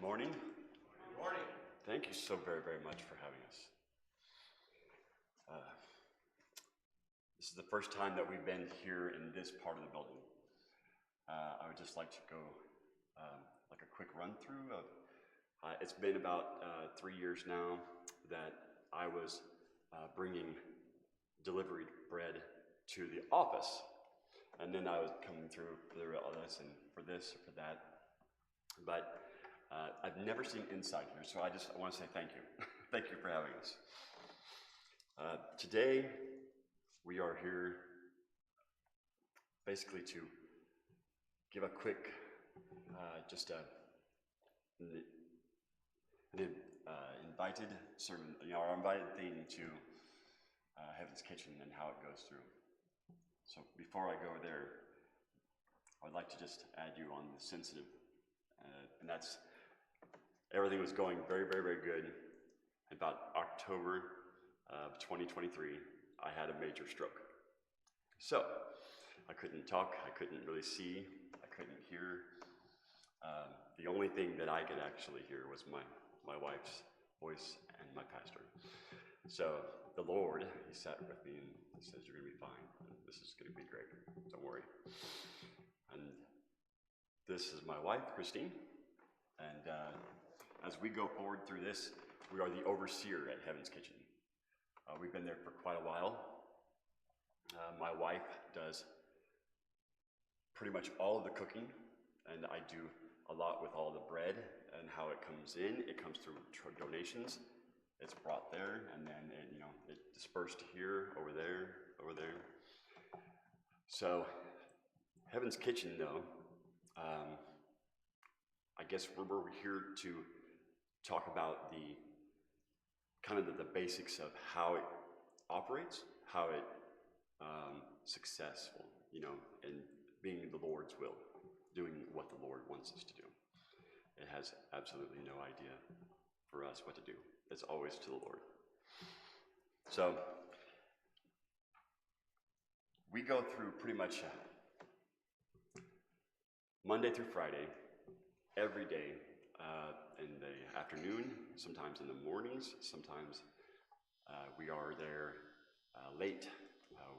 morning. Good morning. Thank you so very, very much for having us. This is the first time that we've been here in this part of the building. I would just like to go like a quick run through of, it's been about 3 years now that I was bringing delivery bread to the office. And then I was coming through for all this and for this or for that. But I've never seen inside here, so I want to say thank you. Thank you for having us. Today, we are here basically to give a quick, invited sermon, our invited theme to Heaven's Kitchen and how it goes through. So before I go there, I'd like to just add you on the sensitive, and that's everything was going very, very, very good. About October of 2023, I had a major stroke. So I couldn't talk, I couldn't really see, I couldn't hear. The only thing that I could actually hear was my wife's voice and my pastor. So the Lord, he sat with me and he says, "You're going to be fine. This is going to be great. Don't worry." And this is my wife, Christine. And as we go forward through this, we are the overseer at Heaven's Kitchen. We've been there for quite a while. My wife does pretty much all of the cooking, and I do a lot with all the bread and how it comes in. It comes through donations. It's brought there, and then it dispersed here, over there, over there. So Heaven's Kitchen, though, I guess we're here to talk about the basics of how it operates, how it successful, and being the Lord's will, doing what the Lord wants us to do. It has absolutely no idea for us what to do. It's always to the Lord. So we go through pretty much Monday through Friday, every day, in the afternoon, sometimes in the mornings, sometimes we are there late.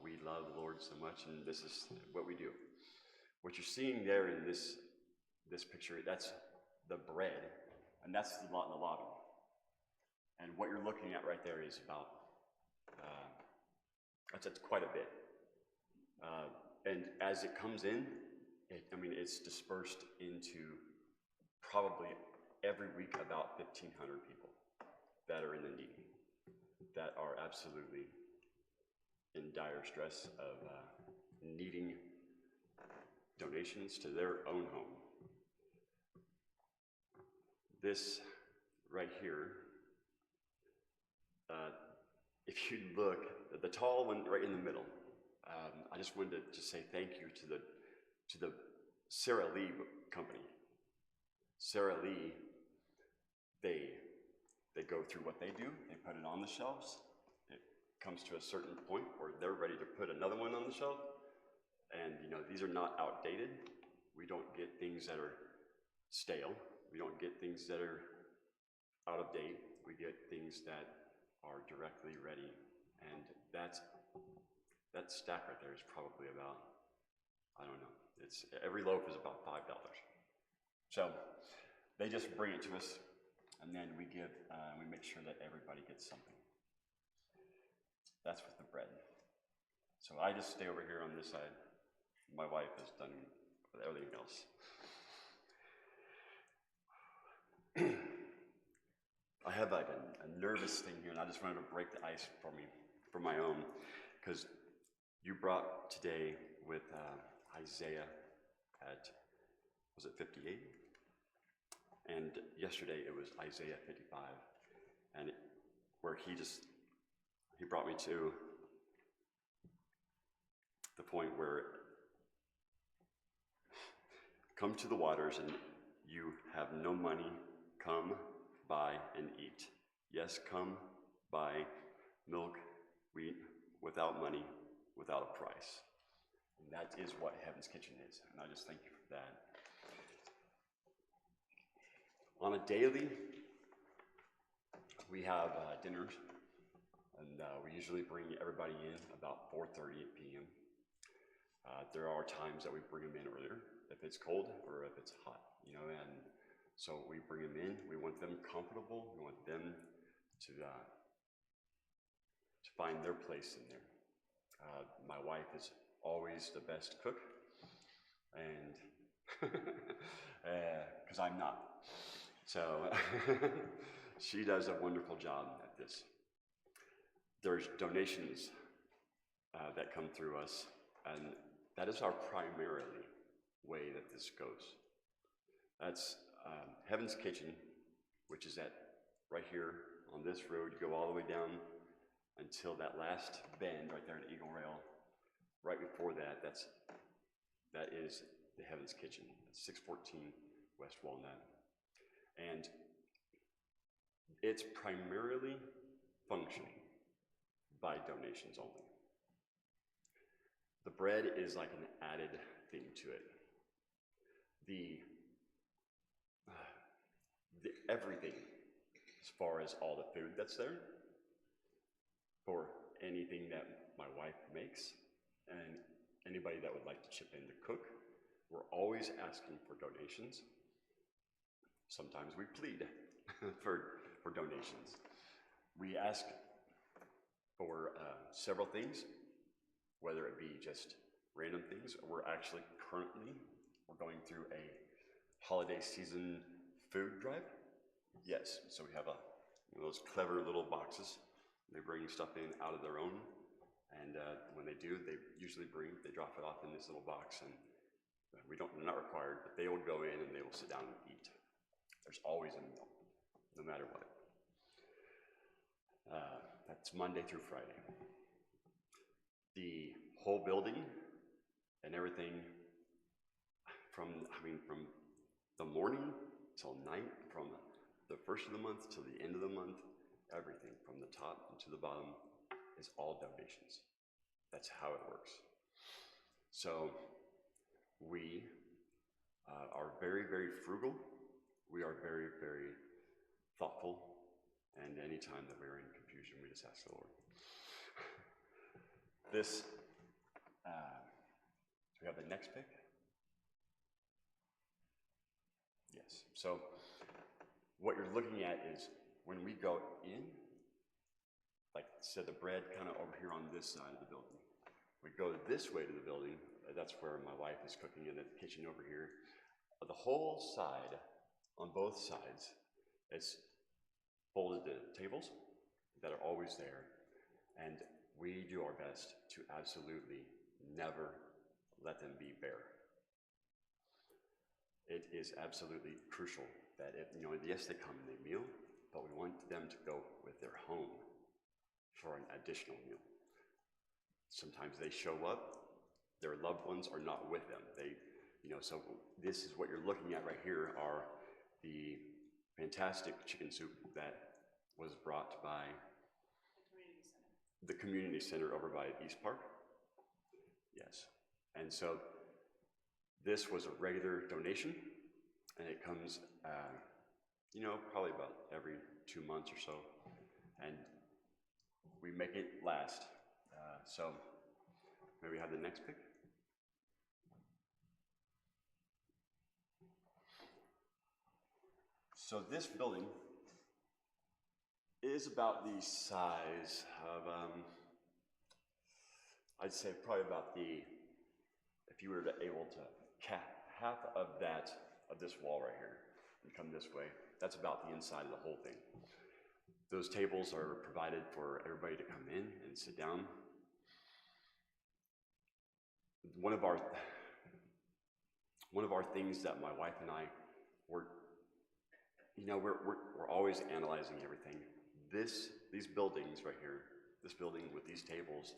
We love the Lord so much, and this is what we do. What you're seeing there in this picture, that's the bread, and that's the lot in the lobby. And what you're looking at right there is about, that's quite a bit. And as it comes in, it's dispersed into probably every week about 1,500 people that are in the need, that are absolutely in dire stress of needing donations to their own home. This right here, if you look at the tall one right in the middle, I just wanted to say thank you to the Sara Lee company. Sara Lee, they go through what they do, they put it on the shelves, it comes to a certain point where they're ready to put another one on the shelf, and these are not outdated. We don't get things that are stale, we don't get things that are out of date, we get things that are directly ready, and that stack right there is probably about, I don't know, every loaf is about $5. So they just bring it to us, and then we make sure that everybody gets something. That's with the bread. So I just stay over here on this side. My wife has done everything else. I have like a nervous thing here, and I just wanted to break the ice for my own, because you brought today with Isaiah at, was it 58? And yesterday it was Isaiah 55, and where he brought me to the point where, come to the waters and you have no money, come, buy, and eat. Yes, come, buy milk, wheat, without money, without a price. And that is what Heaven's Kitchen is, and I just thank you for that. On a daily, we have dinners, and we usually bring everybody in about 4:30 p.m. There are times that we bring them in earlier, if it's cold or if it's hot, and so we bring them in. We want them comfortable. We want them to find their place in there. My wife is always the best cook, and because I'm not. So she does a wonderful job at this. There's donations that come through us, and that is our primarily way that this goes. That's Heaven's Kitchen, which is at right here on this road. You go all the way down until that last bend right there at Eagle Rail. Right before that, that is the Heaven's Kitchen, 614 West Walnut. And it's primarily functioning by donations only. The bread is like an added thing to it. The everything, as far as all the food that's there, for anything that my wife makes, and anybody that would like to chip in to cook, we're always asking for donations. Sometimes we plead for donations. We ask for several things, whether it be just random things, or we're going through a holiday season food drive. Yes, so we have those clever little boxes. They bring stuff in out of their own, and when they do, they drop it off in this little box, and they're not required, but they will go in and they will sit down and eat. There's always a meal, no matter what. That's Monday through Friday. The whole building and everything from the morning till night, from the first of the month till the end of the month, everything from the top to the bottom is all donations. That's how it works. So we are very, very frugal. We are very, very thoughtful. And anytime that we're in confusion, we just ask the Lord. This, do we have the next pick? Yes. So what you're looking at is when we go in, like I said, the bread kind of over here on this side of the building. We go this way to the building. That's where my wife is cooking in the kitchen over here. The whole side, on both sides, is folded to tables that are always there. And we do our best to absolutely never let them be bare. It is absolutely crucial that yes, they come and they meal, but we want them to go with their home for an additional meal. Sometimes they show up, their loved ones are not with them. So this is what you're looking at right here are the fantastic chicken soup that was brought by the community center over by East Park. Yes. And so this was a regular donation, and it comes, probably about every 2 months or so, and we make it last. So maybe we have the next pick. So this building is about the size of, I'd say probably about if you were able to cap half of this wall right here and come this way, that's about the inside of the whole thing. Those tables are provided for everybody to come in and sit down. One of our things that my wife and I we're always analyzing everything. These buildings right here, this building with these tables,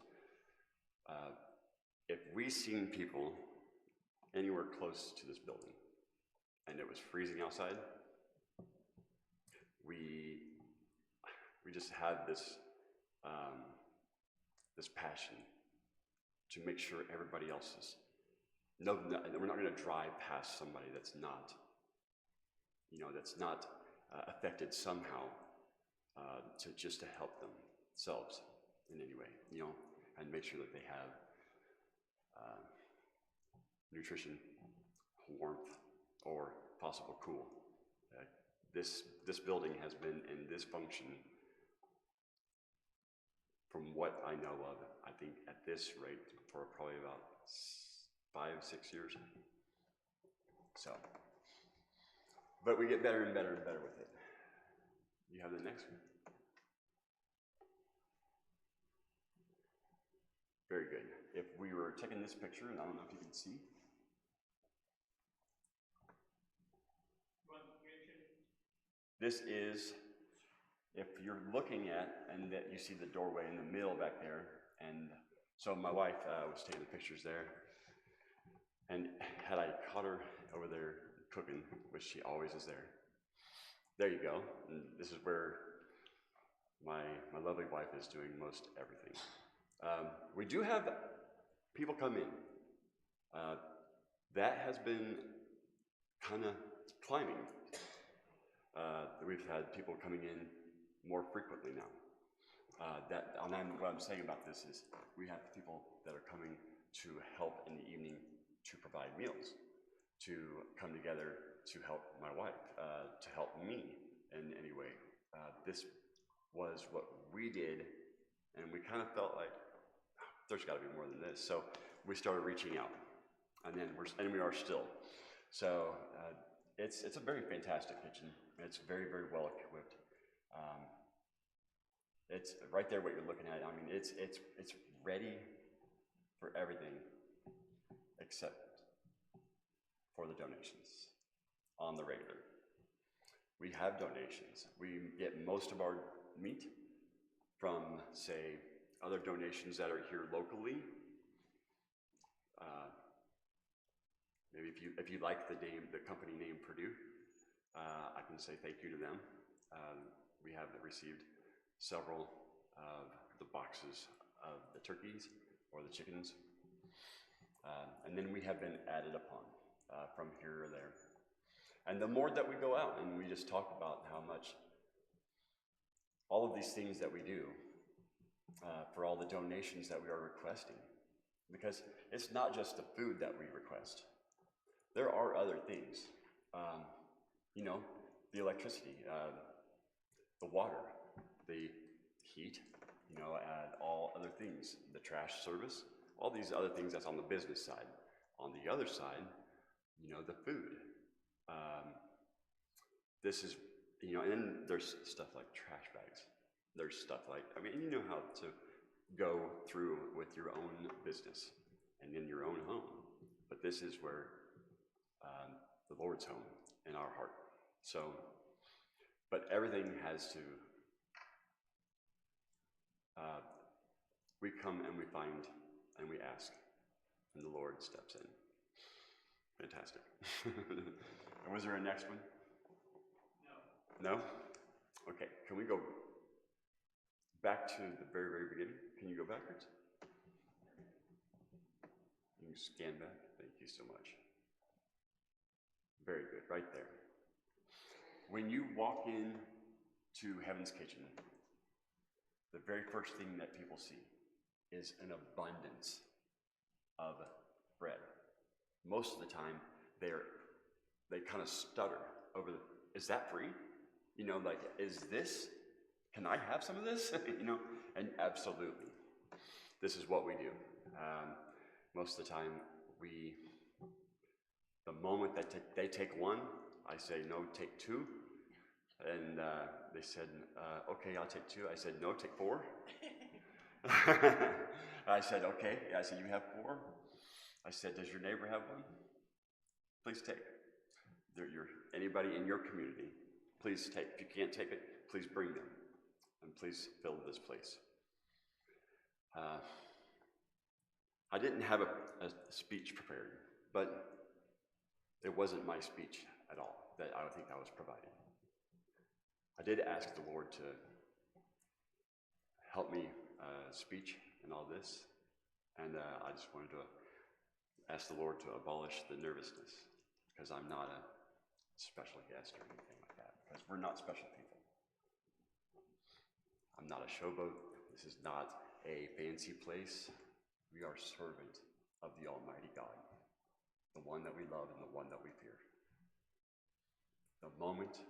if we seen people anywhere close to this building and it was freezing outside, we just had this passion to make sure everybody else is. No, we're not going to drive past somebody that's not affected somehow to help themselves in any way, and make sure that they have nutrition, warmth, or possible cool. This building has been in this function from what I know of, I think at this rate for probably about 5-6 years. So, but we get better and better and better with it. You have the next one. Very good. If we were taking this picture, and I don't know if you can see. This is, if you're looking at, and that you see the doorway in the middle back there, and so my wife was taking the pictures there, and had I caught her over there cooking, which she always is there you go. And this is where my lovely wife is doing most everything. We do have people come in. That has been kind of climbing. We've had people coming in more frequently now. What I'm saying about this is we have people that are coming to help in the evening to provide meals, to come together to help my wife, to help me in any way. This was what we did, and we kind of felt like there's got to be more than this. So we started reaching out, and we are still. So it's a very fantastic kitchen. It's very, very well equipped. It's right there what you're looking at. I mean, it's ready for everything except for the donations on the regular. We have donations. We get most of our meat from, say, other donations that are here locally. Maybe if you like the company name Purdue, I can say thank you to them. We have received several of the boxes of the turkeys or the chickens, and then we have been added upon from here or there. And the more that we go out and we just talk about how much all of these things that we do for all the donations that we are requesting, because it's not just the food that we request. There are other things, the electricity, the water, the heat, and all other things, the trash service, all these other things that's on the business side. On the other side, the food. This is, and then there's stuff like trash bags. There's stuff like, you know how to go through with your own business and in your own home. But this is where the Lord's home in our heart. So, but everything has to, we come and we find and we ask, and the Lord steps in. Fantastic. And was there a next one? No. No? Okay, can we go back to the very, very beginning? Can you go backwards? You can scan back. Thank you so much. Very good, right there. When you walk in to Heaven's Kitchen, the very first thing that people see is an abundance of bread. Most of the time, they kind of stutter over is that free? Is this? Can I have some of this? And absolutely, this is what we do. Most of the time, the moment that they take one, I say, no, take two. And they said, okay, I'll take two. I said, no, take four. I said, okay. I said, you have four? I said, does your neighbor have one? Please take. Anybody in your community, please take. If you can't take it, please bring them. And please fill this place. I didn't have a speech prepared, but it wasn't my speech at all that I think I was providing. I did ask the Lord to help me speech in all this, and I just wanted to ask the Lord to abolish the nervousness, because I'm not a special guest or anything like that. because we're not special people. I'm not a showboat. This is not a fancy place. We are servant of the Almighty God, the one that we love and the one that we fear. The moment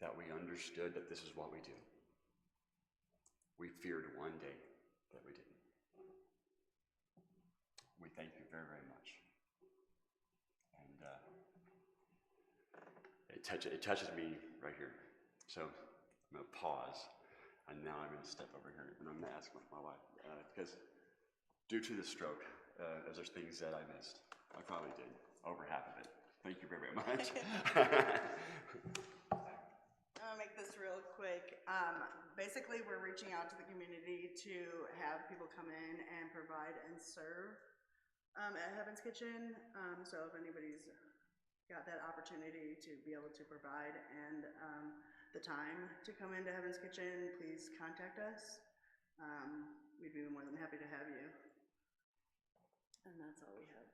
that we understood that this is what we do, we feared one day that we didn't. We thank you very, very much. And it touches me right here. So I'm going to pause, and now I'm going to step over here, and I'm going to ask my wife, because due to the stroke, there's things that I missed. I probably did, over half of it. Thank you very, very much. I'm gonna make this real quick. Basically, we're reaching out to the community to have people come in and provide and serve at Heaven's Kitchen. So if anybody's got that opportunity to be able to provide and the time to come into Heaven's Kitchen, please contact us. We'd be more than happy to have you. And that's all we have.